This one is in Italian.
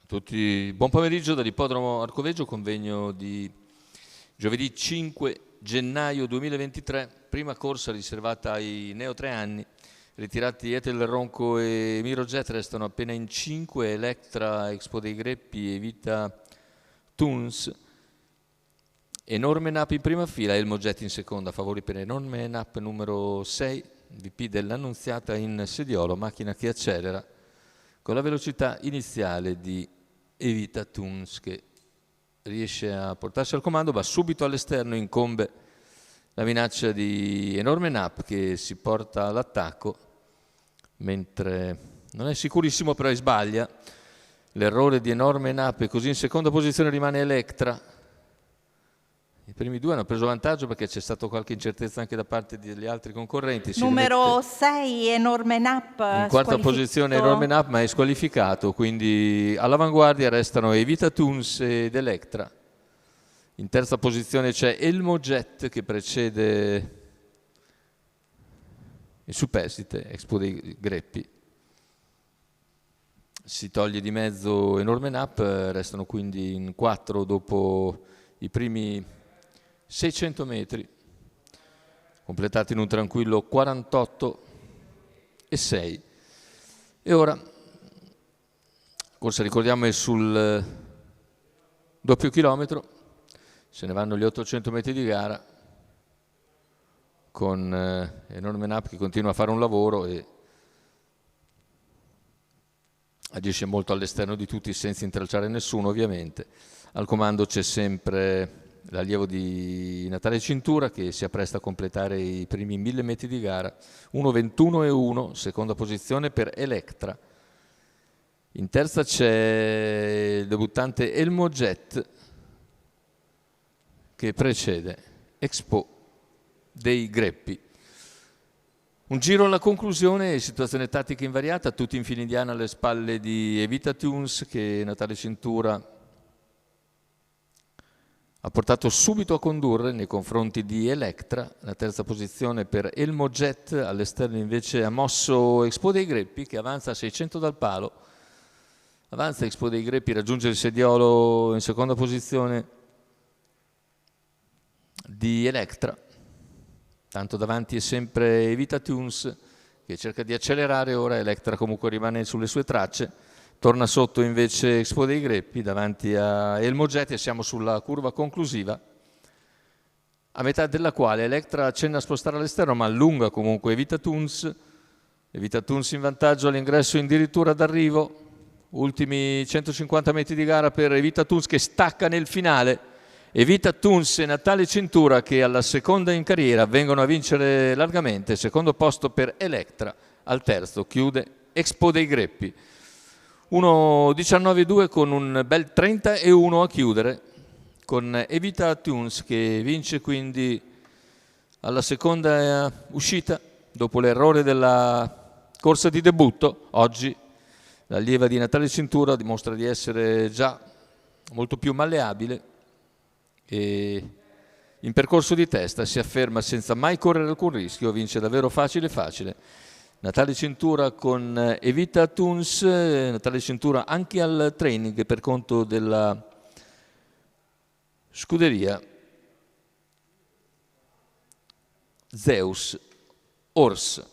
Tutti, buon pomeriggio dall'Ippodromo Arcoveggio, convegno di giovedì 5 gennaio 2023, prima corsa riservata ai neo 3 anni, ritirati Ethel Ronco e Miro Jet, restano appena in 5, Electra, Expo dei Greppi e Vita Toons. Enorme Nap in prima fila, Elmo Jet in seconda, favori per Enorme Nap numero 6, VP dell'Annunziata in sediolo, macchina che accelera con la velocità iniziale di Evita Toons, che riesce a portarsi al comando, ma subito all'esterno incombe la minaccia di Enorme Nap che si porta all'attacco, mentre non è sicurissimo, però sbaglia. L'errore di Enorme Nap e così in seconda posizione rimane Electra. I primi due hanno preso vantaggio perché c'è stata qualche incertezza anche da parte degli altri concorrenti. Numero 6 Enorme Nap in quarta posizione Enorme Nap, ma è squalificato, quindi all'avanguardia restano Evita Toons ed Electra. In terza posizione c'è Elmo Jet che precede il superstite Expo dei Greppi. Si toglie di mezzo Enorme Nap, restano quindi in 4 dopo i primi 600 metri, completati in un tranquillo 48,6. E ora, corsa ricordiamo è sul doppio chilometro, se ne vanno gli 800 metri di gara, con Enorme Nap che continua a fare un lavoro e agisce molto all'esterno di tutti senza intralciare nessuno ovviamente. Al comando c'è sempre l'allievo di Natale Cintura che si appresta a completare i primi 1000 metri di gara, 1:21,1, seconda posizione per Electra. In terza c'è il debuttante Elmo Jet che precede Expo dei Greppi. Un giro alla conclusione, situazione tattica invariata, tutti in fila indiana alle spalle di Evita Toons che Natale Cintura ha portato subito a condurre nei confronti di Electra. La terza posizione per Elmo Jet, all'esterno invece ha mosso Expo dei Greppi che avanza a 600 dal palo. Avanza Expo dei Greppi, raggiunge il sediolo in seconda posizione di Electra. Tanto davanti è sempre Evita Toons che cerca di accelerare, ora Electra comunque rimane sulle sue tracce. Torna sotto invece Expo dei Greppi davanti a Elmo Jet e siamo sulla curva conclusiva, a metà della quale Electra accenna a spostare all'esterno ma allunga comunque Evita Toons. Evita Toons in vantaggio all'ingresso addirittura d'arrivo, ultimi 150 metri di gara per Evita Toons che stacca nel finale. Evita Toons e Natale Cintura che alla seconda in carriera vengono a vincere largamente, secondo posto per Electra, al terzo chiude Expo dei Greppi. 1:19,2 con un bel 30,1 a chiudere, con Evita Toons che vince quindi alla seconda uscita dopo l'errore della corsa di debutto. Oggi l'allieva di Natale Cintura dimostra di essere già molto più malleabile e in percorso di testa si afferma senza mai correre alcun rischio, vince davvero facile facile. Natale Cintura con Evita Toons, Natale Cintura anche al training per conto della scuderia Zeus Horse.